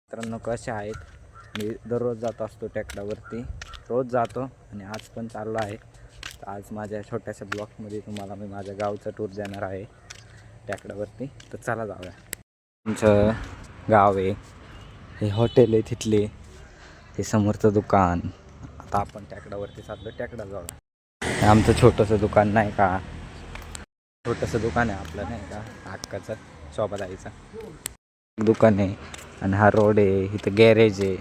मित्रांनो कसे आहेत. मी दररोज जात असतो टेकडावरती, रोज जातो आणि आज पण चाललो आहे. तर आज माझ्या छोट्याशा ब्लॉगमध्ये तुम्हाला मी माझ्या गावचा टूर देणार आहे टेकडावरती. तर चला जाऊया. आमचं गाव आहे, हे हॉटेल आहे तिथले, हे समोरचं दुकान. आता आपण टेकडावरती चाललो, टेकडा जाऊया. आमचं छोटंसं दुकान नाही का, छोटंसं दुकान आहे आपलं नाही का, हक्काचं शोभादाईचं दुकान आहे. आणि हा रोड आहे, इथं गॅरेज आहे.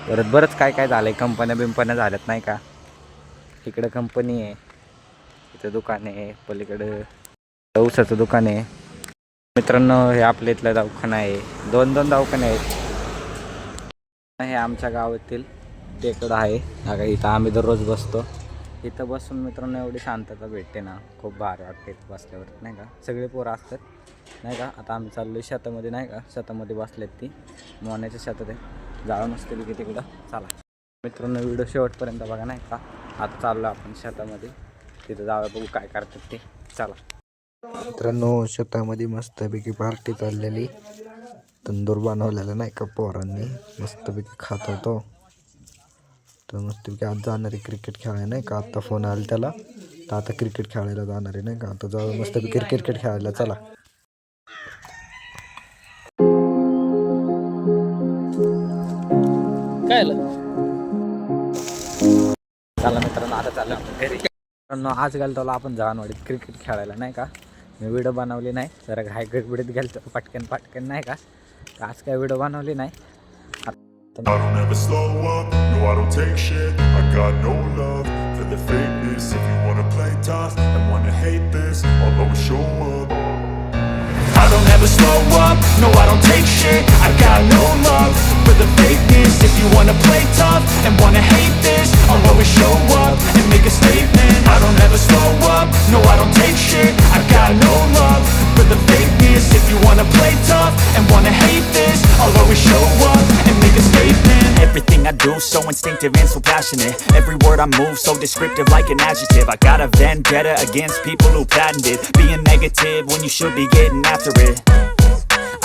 परत बरंच काय काय झालं आहे, कंपन्या झाल्यात नाही का. इकडं कंपनी आहे, इथं दुकान आहे, पलीकडं ऊसाचं दुकान आहे. मित्रांनो हे आपल्या इथला दवाखाना आहे, दोन दवाखाने आहेत. हे आमच्या गावातील टेकडं आहे. अगं इथं आम्ही दररोज बसतो. इथं बसून मित्रांनो एवढी शांतता भेटते ना, खूप भारी वाटते इथं बसल्यावर नाही का. सगळे पोरं असतात नाही का. आता आम्ही चाललो शेतामध्ये नाही का, शेतामध्ये बसलेत ती मोहण्याच्या शेतात आहे. जाळं नसतील की तिकडं. चला मित्रांनो व्हिडिओ शेवटपर्यंत बघा नाही का. आता चाललो आपण शेतामध्ये, तिथं जाऊया बघू काय करतात ते. चला मित्रांनो शेतामध्ये मस्तपैकी पार्टी चाललेली, तंदूर बनवलेला नाही का पोरांनी, मस्तपैकी खात होतो. तर मस्तपैकी आज जाणार आहे क्रिकेट खेळायला नाही का. आत्ता फोन आला त्याला, तर आता क्रिकेट खेळायला जाणार आहे नाही का. आता जाऊ मस्तपैकी क्रिकेट खेळायला. चला काय चला मित्रांनो आता चाललो आपण घरी. मित्रांनो आज गेलो आपण जाणवाडीत क्रिकेट खेळायला नाही का. मी व्हिडिओ बनवली नाही, जरा घाई गडबडीत गेलो पटकन नाही का. तर आज काय व्हिडिओ बनवली नाही. I don't ever slow up, no I don't take shit. I got no love for the fakeness. If you wanna play tough and wanna hate this, I'll always show up. I don't ever slow up, no I don't take shit. I got no love for the fakeness. If you wanna play tough and wanna hate this, I'll always show up and make a statement. I don't ever slow up, no I don't take shit. I got no love for the fakeness. If you wanna play tough and wanna hate this, I'll always show up and make a statement. Everything I do so instinctive and so passionate. Every word I move so descriptive like an adjective. I got a vendetta against people who patented being negative when you should be getting after it.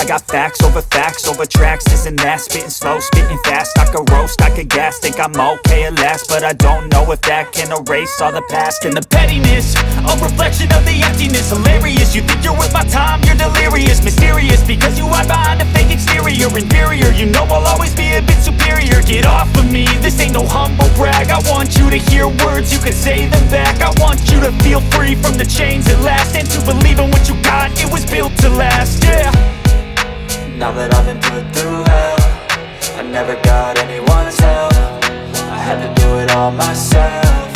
I got facts over tracks, this and that. Spitting slow, spitting fast. I could roast, I could gas. Think I'm okay at last, but I don't know if that can erase all the past. And the pettiness, a reflection of the emptiness. Hilarious, you think you're worth my time, you're delirious. Mysterious, because you hide behind a fake exterior. Inferior, you know I'll always be a bit superior. Get off of me, this ain't no humble brag. I want you to hear words, you can say them back. I want you to feel free from the chains at last, and to believe in what you got, it was built to last, yeah. Now that I've been put through hell, I never got anyone's help. I had to do it all myself.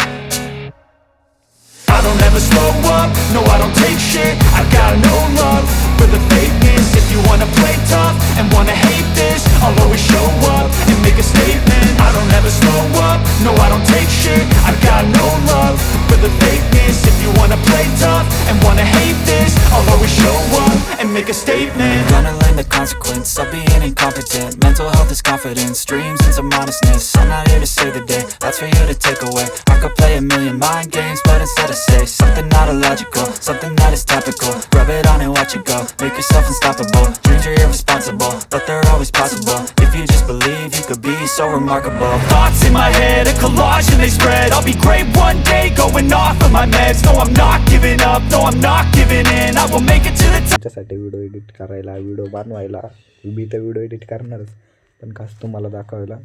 I don't ever slow up, no I don't take shit. I got no love for the fakeness. If you wanna play tough and wanna hate this, I'll always show up and make a statement. I don't ever slow up, no I don't take shit. I got no love for the fakeness. If you wanna play tough and wanna hate this, I'll always show up and make a statement. I'm gonna learn the consequence of being incompetent. Mental health is confidence, dreams and some honestness. I'm not here to save the day, that's for you to take away. I could play a million mind games, but instead I say something not illogical, something that is topical. Rub it on and watch it go, make yourself unstoppable. Dreams are irresponsible, but they're always possible. If you just believe, you could be so remarkable. Thoughts in my head, a collage and they spread. I'll be great one day, going off of my meds. No I'm not giving up, no I'm not giving in. I will make it to the top. त्याच्यासाठी video edit करायला, video बनवायला मी तर video edit करणारच, पण खास तुम्हाला दाखवायला.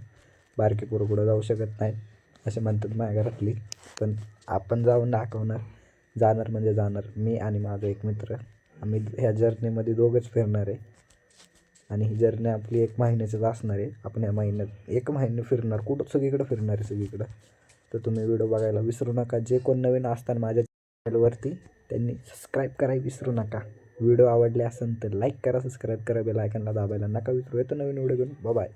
बारकी पोरं कुठं जाऊ शकत नाही असे म्हणतात माझ्या घरातली, पण आपण जाऊन दाखवणार. जाणार म्हणजे जाणार. मी आणि माझा एक मित्र, आम्ही ह्या जर्नीमध्ये दोघंच फिरणार आहे. आणि ही जर्नी आपली 1 महिन्याचीच असणार आहे. आपण या महिन्यात 1 महिने फिरणार, कुठं सगळीकडं फिरणार आहे सगळीकडं. तर तुम्ही व्हिडिओ बघायला विसरू नका. जे कोण नवीन असताना माझ्या चॅनलवरती त्यांनी सबस्क्राईब करायला विसरू नका. व्हिडिओ आवडले असेल तर लाईक करा, सबस्क्राईब करा, बेल आयकॉनला दाबायला नका विसरू. येतो नवीन व्हिडिओ घेऊन. बाय.